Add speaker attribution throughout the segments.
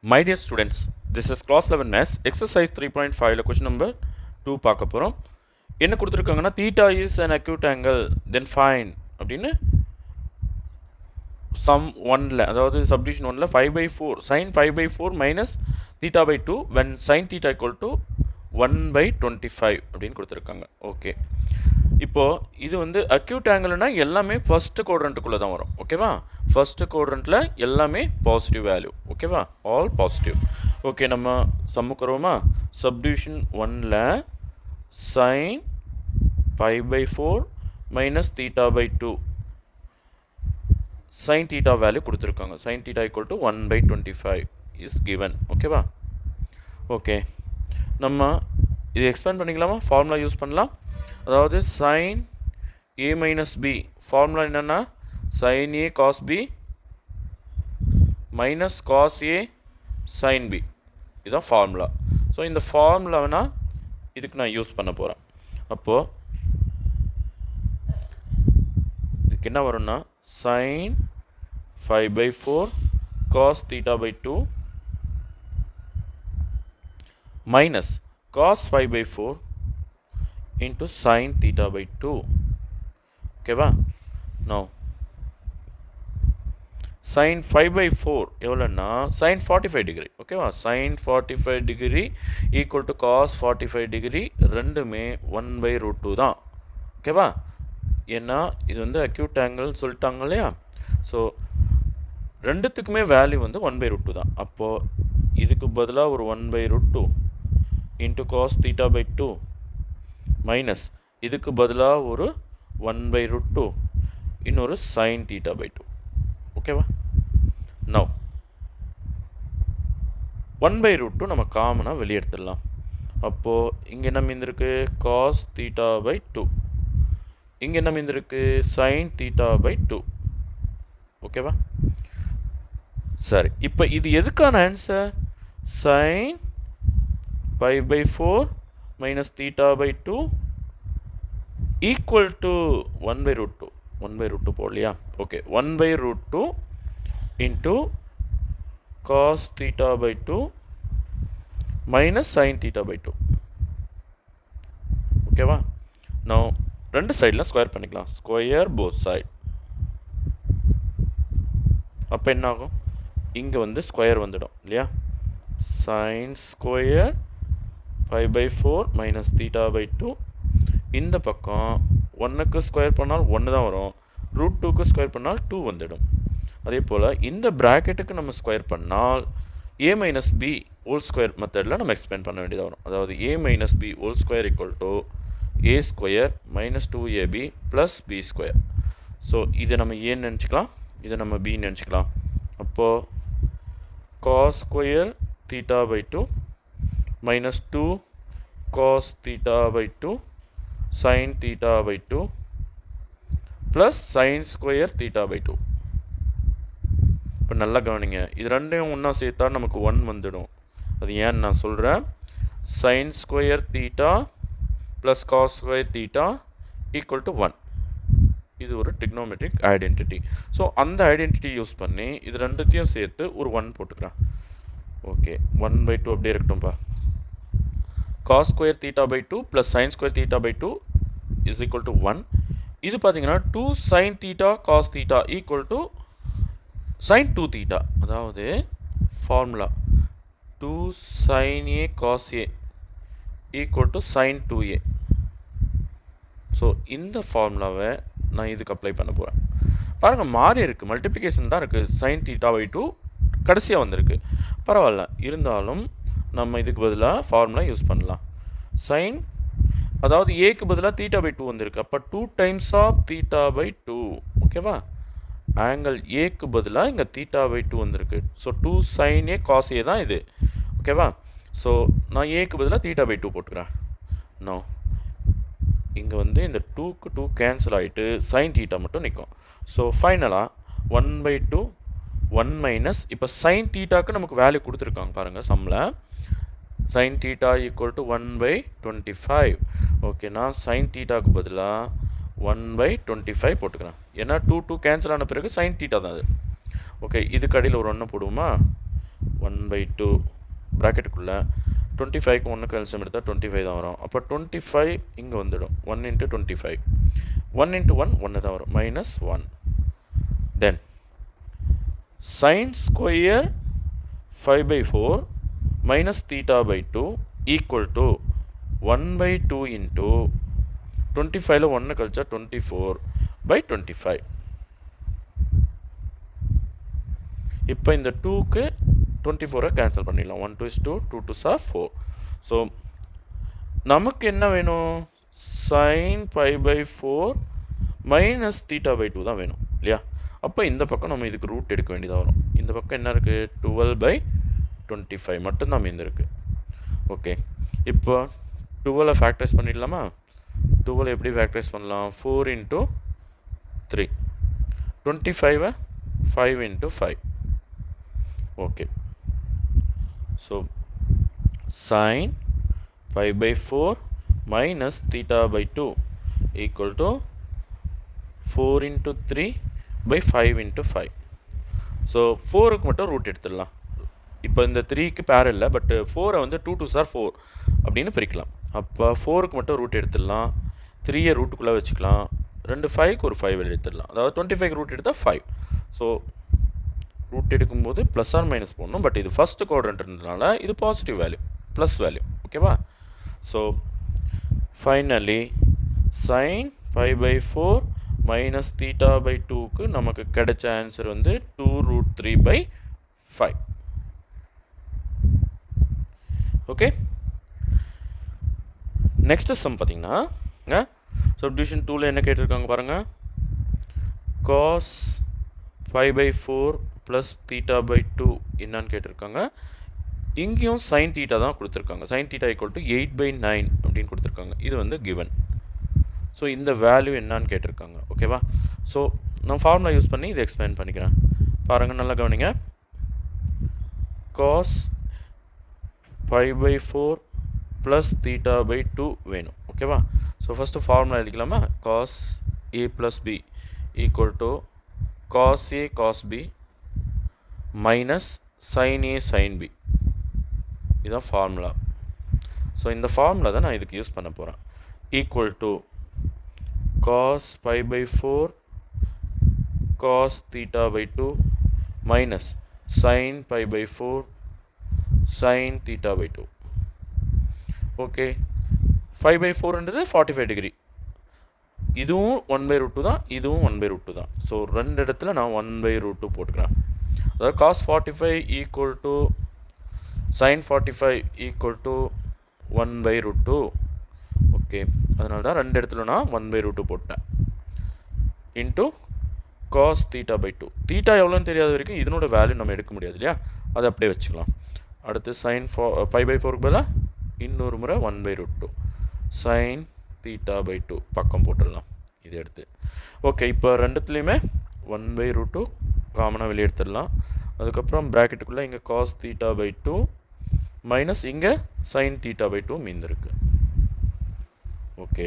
Speaker 1: My dear students, this is class 11 maths exercise 3.5 question number 2 பார்க்க போகிறோம். என்ன கொடுத்துருக்காங்கன்னா theta is an acute angle then find அப்படின்னு sum 1ல அதாவது subdivision 1ல 5 by 4 sin 5 by 4 minus theta by 2 when sin theta equal to 1 by 25 அப்படின்னு கொடுத்துருக்காங்க. Okay, இப்போது இது வந்து அக்யூட் ஆங்கிள்னா எல்லாமே ஃபஸ்ட்டு குவாட்ரண்ட்டுக்குள்ளே தான் வரும். ஓகேவா, ஃபஸ்ட்டு குவாட்ரண்ட்டில் எல்லாமே பாசிட்டிவ் வேல்யூ. ஓகேவா, ஆல் பாசிட்டிவ். ஓகே, நம்ம சம்முக்குறோமா. சப்டிவிஷன் 1ல் sine 5/4 minus theta by 2 sine theta value கொடுத்துருக்காங்க. Sine theta equal to 1/25 is given. ஓகேவா, ஓகே, நம்ம இது எக்ஸ்பேண்ட் பண்ணிக்கலாமா, ஃபார்முலா யூஸ் பண்ணலாம். அதாவது sin a minus b formula என்னென்னா sin a cos b minus cos a sin b, இதுதான் formula. So இந்த ஃபார்முலானா இதுக்கு நான் யூஸ் பண்ண போகிறேன். அப்போது இதுக்கு என்ன வரும்னா sin 5/4 cos theta by 2 minus cos 5/4 into sin theta by 2. ஓகேவா, now sin 5/4 எவ்வளோன்னா sin 45 degree. ஓகேவா, sin 45 degree equal to cos 45 degree ரெண்டுமே 1/√2 தான். ஓகேவா, ஏன்னா இது வந்து அக்யூட் ஆங்கிள்னு சொல்லிட்டாங்க இல்லையா. ஸோ ரெண்டுத்துக்குமே வேல்யூ வந்து 1/√2 தான். அப்போது இதுக்கு பதிலாக ஒரு 1/√2 into cos theta by 2 minus இதுக்கு பதிலாக ஒரு 1/√2 இன்னொரு sin theta by 2. ஓகேவா, நவ் 1/√2 நம்ம காமனாக வெளியே எடுத்துடலாம். அப்போது இங்கே என்ன மீந்திருக்கு cos theta by 2, இங்கே என்ன மீந்திருக்கு sin theta by 2. ஓகேவா, சரி, இப்போ இது எதுக்கான answer sin 5/4 minus theta by 2 equal to 1/√2. 1/√2 போடலையா. Okay, 1/√2 into cos theta by 2 minus sine theta by 2. ஓகேவா, நான் ரெண்டு சைடில் ஸ்கொயர் பண்ணிக்கலாம். Square both side. அப்போ என்ன ஆகும், இங்கே வந்து ஸ்கொயர் வந்துடும் இல்லையா. Sine square 5/4 minus theta by 2. இந்த பக்கம் 1க்கு ஸ்கொயர் பண்ணால் 1 தான் வரும், √2க்கு ஸ்கொயர் பண்ணால் 2 வந்துடும். அதே போல் இந்த ப்ராக்கெட்டுக்கு நம்ம ஸ்கொயர் பண்ணால் a minus b whole square மெத்தடில் நம்ம எக்ஸ்பேண்ட் பண்ண வேண்டியதாக வரும். அதாவது a minus b whole square equal to a square minus 2ab plus b square. So இதை நம்ம ஏன்னு நினச்சிக்கலாம், இதை நம்ம பின்னு நினச்சிக்கலாம். அப்போது cos square theta by 2 minus 2 cos theta by 2 sin theta by 2 plus sin square theta by 2. இப்போ நல்லா கவனிங்க, இது ரெண்டையும் ஒன்றா சேர்த்தா நமக்கு 1 வந்துடும். அது ஏன்னு நான் சொல்கிறேன். sin square theta plus cos square theta equal to 1. இது ஒரு trigonometric ஐடென்டிட்டி. ஸோ அந்த ஐடென்டிட்டி யூஸ் பண்ணி இது ரெண்டுத்தையும் சேர்த்து ஒரு 1 போட்டுக்கிறேன். ஓகே, 1/2 அப்படியே இருக்கட்டும்பா. cos square theta by 2 plus sin square theta by 2 is equal to 1. இது பார்த்தீங்கன்னா 2 sin theta cos theta equal to sin 2 theta. அதாவது formula 2 sin a cos a equal to sin 2a. So இந்த ஃபார்முலாவை நான் இதுக்கு apply பண்ண போகிறேன். பாருங்கள், மாறி இருக்குது, மல்டிப்ளிகேஷன் தான் இருக்குது. sin theta by 2 கடைசியாக வந்திருக்கு. பரவாயில்ல, இருந்தாலும் நம்ம இதுக்கு பதிலாக ஃபார்முலா யூஸ் பண்ணலாம். சைன், அதாவது ஏக்கு பதிலாக தீட்டா பை 2 வந்திருக்கு. அப்போ 2 டைம்ஸ் ஆஃப் தீட்டா பை 2. ஓகேவா, ஆங்கிள் ஏக்கு பதிலாக இங்கே தீட்டா பை 2 வந்திருக்கு. So 2 sine a cos a தான் இது. ஓகேவா, ஸோ நான் ஏக்கு பதிலாக தீட்டா பை 2 போட்டுக்கிறேன். நோ, இங்கே வந்து இந்த 2க்கு 2 கேன்சல் ஆகிட்டு சைன் தீட்டா மட்டும் நிற்கும். ஸோ ஃபைனலாக 1/2 1 மைனஸ், இப்போ சைன் தீட்டாக்கு நமக்கு வேல்யூ கொடுத்துருக்காங்க பாருங்கள் சம்மில். sin theta equal to 1/25. Okay, நான் sin thetaக்கு பதிலாக 1/25 போட்டுக்கிறேன். ஏன்னா 2 கேன்சல் ஆன பிறகு sin theta தான் அது. ஓகே, இதுக்கு அடியில் ஒரு 1 போடுவோமா. 1/2 ப்ராக்கெட்டுக்குள்ளே 25க்கு 1க்கு எல்சியம் எடுத்தால் 25 தான் வரும். அப்போ 25 இங்கே வந்துடும். 1 × 25 1 × 1 1 தான் வரும், -1. தென் sin square 5/4 minus θ/2 equal to 1/2 into 25ல 1 கழிச்சா 24/25. இப்போ இந்த 2க்கு 24 கேன்சல் பண்ணிடலாம். 1 2 is 2, 2 2s are 4. ஸோ நமக்கு என்ன வேணும்? sin π/4 minus θ/2 தான் வேணும் இல்லையா? அப்போ இந்த பக்கம் நம்ம இதுக்கு ரூட் எடுக்க வேண்டியதாக வரும். இந்த பக்கம் என்ன இருக்குது? 12/25 மட்டும்தான் மீந்திருக்கு. ஓகே, இப்போ 12 ஃபேக்டரைஸ் பண்ணிடலாமா? 12 எப்படி ஃபேக்டரைஸ் பண்ணலாம்? 4 × 3, 25 5 × 5. Okay, so sin π/4 minus θ/2 equal to 4 × 3/5 × 5. So 4க்கு மட்டும் ரூட் எடுத்துடலாம். இப்போ இந்த 3க்கு பேர் இல்லை, பட் 4 வந்து 2 2s are 4 அப்படின்னு பிரிக்கலாம். அப்போ 4க்கு மட்டும் ரூட் எடுத்துடலாம், 3 ரூட்டுக்குள்ளே வச்சுக்கலாம், 5க்கு ஒரு 5 எடுத்துடலாம். அதாவது 25க்கு ரூட் எடுத்தால் 5. ஸோ ரூட் எடுக்கும்போது ப்ளஸ் ஆர் மைனஸ் போடணும், பட் இது ஃபஸ்ட்டு குவாட்ரண்ட்ன்றதுனால இது பாசிட்டிவ் வேல்யூ, ப்ளஸ் வேல்யூ. ஓகேவா? ஸோ ஃபைனலி sin π/4 minus θ/2க்கு நமக்கு கிடைச்ச ஆன்சர் வந்து 2√3/5. ஓகே, நெக்ஸ்ட் சம் பார்த்தீங்கன்னா சப்டிவிஷன் 2ல என்ன கேட்டிருக்காங்க பாருங்கள். cos π/4 ப்ளஸ் θ/2 என்னன்னு கேட்டிருக்காங்க. இங்கேயும் sin θ தான் கொடுத்துருக்காங்க. sin θ = 8/9 அப்படின்னு கொடுத்துருக்காங்க. இது வந்து கிவன். ஸோ இந்த வேல்யூ என்னான்னு கேட்டிருக்காங்க. ஓகேவா? ஸோ நான் ஃபார்முலா யூஸ் பண்ணி இதை எக்ஸ்பிளைன் பண்ணிக்கிறேன். பாருங்கள், நல்லா கவனிங்க. cos π/4 ப்ளஸ் θ/2 வேணும். ஓகேவா? ஸோ ஃபஸ்ட்டு ஃபார்முலா எழுதிக்கலாமா? cos a + b equal to cos a cos b minus sin a sin b. இதுதான் ஃபார்முலா. ஸோ இந்த ஃபார்முலா தான் நான் இதுக்கு யூஸ் பண்ண போகிறேன். Equal to cos π/4 cos θ/2 minus sin π/4 sin θ/2. Okay, 5/4ன்றது 45 டிகிரி. இதுவும் 1/√2 தான், இதுவும் 1/√2 தான். ஸோ ரெண்டு இடத்துல நான் 1/√2 போட்டுக்கிறேன். அதாவது cos 45 equal to sin 45 equal to 1/√2. Okay, அதனால தான் ரெண்டு இடத்துல நான் 1/√2 போட்டேன். Into cos θ/2. தீட்டா எவ்வளோன்னு தெரியாத வரைக்கும் இதனோட வேல்யூ நம்ம எடுக்க முடியாது இல்லையா? அதை அப்படியே வச்சுக்கலாம். அடுத்து sin π/4க்கு பதிலாக இன்னொரு முறை 1/√2 sin θ/2 பக்கம் போட்டுடலாம். இது எடுத்து ஓகே, இப்போ ரெண்டுத்துலேயுமே 1/√2 காமனாக வெளியே எடுத்துடலாம். அதுக்கப்புறம் ப்ராக்கெட்டுக்குள்ளே இங்கே cos θ/2 மைனஸ் இங்கே sin θ/2 மீந்திருக்கு. ஓகே,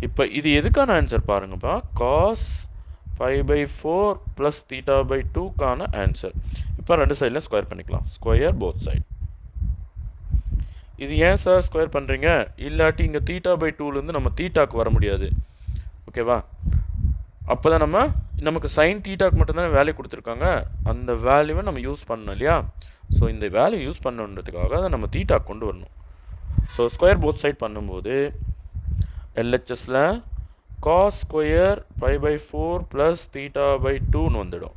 Speaker 1: இப்போ இது எதுக்கான ஆன்சர் பாருங்கப்பா. cos π/4 ப்ளஸ் θ/2க்கான ஆன்சர். இப்போ ரெண்டு சைடில் ஸ்கொயர் பண்ணிக்கலாம். Square both side. இது ஏன் சார் ஸ்கொயர் பண்ணுறீங்க? இல்லாட்டி இங்கே θ/2லேருந்து நம்ம தீட்டாக்கு வர முடியாது. ஓகேவா? அப்போ தான் நமக்கு sin θக்கு மட்டும்தான் வேல்யூ கொடுத்துருக்காங்க. அந்த வேல்யூவை நம்ம யூஸ் பண்ணணும் இல்லையா? ஸோ இந்த வேல்யூ யூஸ் பண்ணணுன்றதுக்காக அதை நம்ம தீட்டாக்கு கொண்டு வரணும். ஸோ ஸ்கொயர் போத் சைட் பண்ணும்போது எல்ஹெச்எஸில் cos ஸ்கொயர் π/4 ப்ளஸ் θ/2ன்னு வந்துடும்.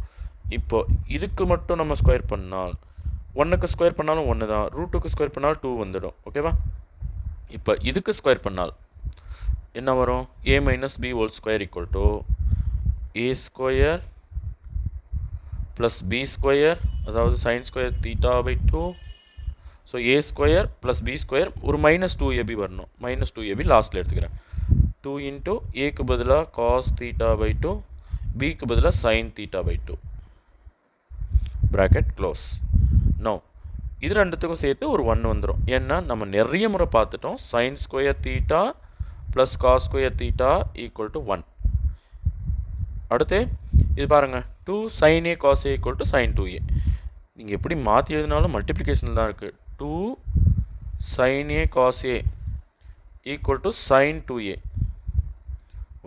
Speaker 1: இப்போ இதுக்கு மட்டும் நம்ம ஸ்கொயர் பண்ணால் 1க்கு ஸ்கொயர் பண்ணாலும் 1 தான், ரூட்டுக்கு ஸ்கொயர் பண்ணாலும் 2 வந்துடும். ஓகேவா? இப்போ இதுக்கு ஸ்கொயர் பண்ணால் என்ன வரும்? a minus b whole square equal to a square plus b square, அதாவது sin square θ/2. So a square plus b square ஒரு -2ab வரணும். -2ab லாஸ்ட்டில் எடுத்துக்கிறேன். 2 இன்ட்டு ஏக்கு பதிலாக cos θ/2, பிக்கு பதிலாக sin θ/2. Bracket close. நோ, இது ரெண்டுத்துக்கும் சேர்த்து ஒரு 1 வந்துடும். ஏன்னா நம்ம நிறைய முறை பார்த்துட்டோம். sin square θ plus cos square θ equal to 1. அடுத்து இது பாருங்கள், 2 sin a cos a equal to sin 2a. நீங்கள் எப்படி மாற்றி எழுதினாலும் மல்டிப்ளிகேஷன் தான் இருக்குது. 2 sin a cos a equal to sin 2a.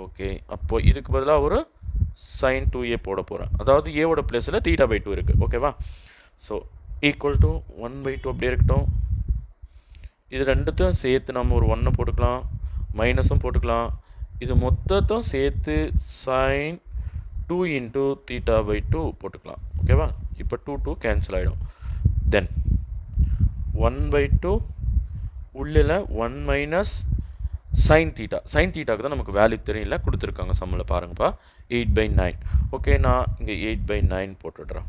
Speaker 1: Okay, அப்போ இதுக்கு பதிலாக ஒரு sin 2a போட போகிறேன். அதாவது ஏவோட பிளேஸில் θ/2 இருக்குது. ஓகேவா? ஸோ ஈக்குவல் டு 1/2 அப்படியே இருக்கட்டும். இது ரெண்டுத்தையும் சேர்த்து நம்ம ஒரு 1 போட்டுக்கலாம், மைனஸும் போட்டுக்கலாம். இது மொத்தத்தையும் சேர்த்து sin 2 இன்ட்டு θ/2 போட்டுக்கலாம். ஓகேவா? இப்போ 2 கேன்சல் ஆகிடும். தென் 1/2 உள்ளில் 1 மைனஸ் sin θ. sin θக்கு தான் நமக்கு வேல்யூ தெரியல, கொடுத்துருக்காங்க சம்மில் பாருங்கப்பா. 8/9. ஓகே, நான் இங்கே 8/9 போட்டுடுறேன்.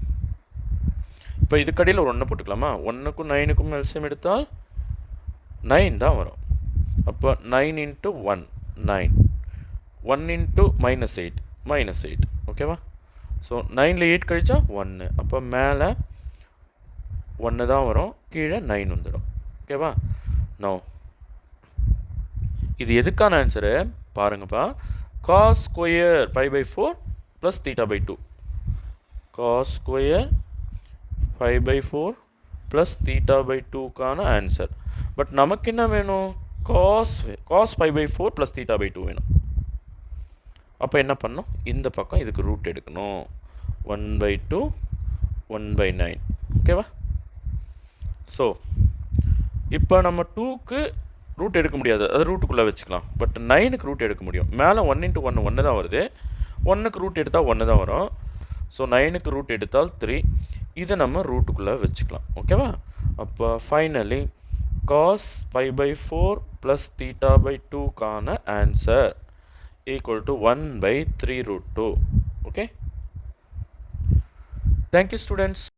Speaker 1: இப்போ இதுக்கடியில் ஒரு 1 போட்டுக்கலாமா? 1க்கும் 9க்கும் எல்சியம் எடுத்தால் 9 தான் வரும். அப்போ 9 இன்ட்டு 1 9, 1 இன்ட்டு -8 -8. ஓகேவா? ஸோ 9ல் 8 கழிச்சா 1. அப்போ மேலே 1 தான் வரும், கீழே 9 வந்துடும். ஓகேவா? நோ இது எதுக்கான ஆன்சரு பாருங்கப்பா. cos square 5/4 plus θ/2. cos square 5/4 plus θ/2க்கான ஆன்சர். பட் நமக்கு என்ன வேணும்? cos 5/4 ப்ளஸ் θ/2 வேணும். அப்போ என்ன பண்ணணும்? இந்த பக்கம் இதுக்கு ரூட் எடுக்கணும். 1/2 1/9. ஓகேவா? ஸோ இப்போ நம்ம 2க்கு ரூட் எடுக்க முடியாது, அது ரூட்டுக்குள்ளே வச்சுக்கலாம். பட் 9க்கு ரூட் எடுக்க முடியும். மேலே 1 இன்ட்டு 1 1 தான் வருது, 1க்கு ரூட் எடுத்தால் 1 தான் வரும். ஸோ 9க்கு ரூட் எடுத்தால் 3. இதை நம்ம ரூட்டுக்குள்ளே வச்சுக்கலாம். ஓகேவா? அப்போ ஃபைனலி cos 5/4 ப்ளஸ் θ/2க்கான answer equal to 1/3√2. Okay, thank you students.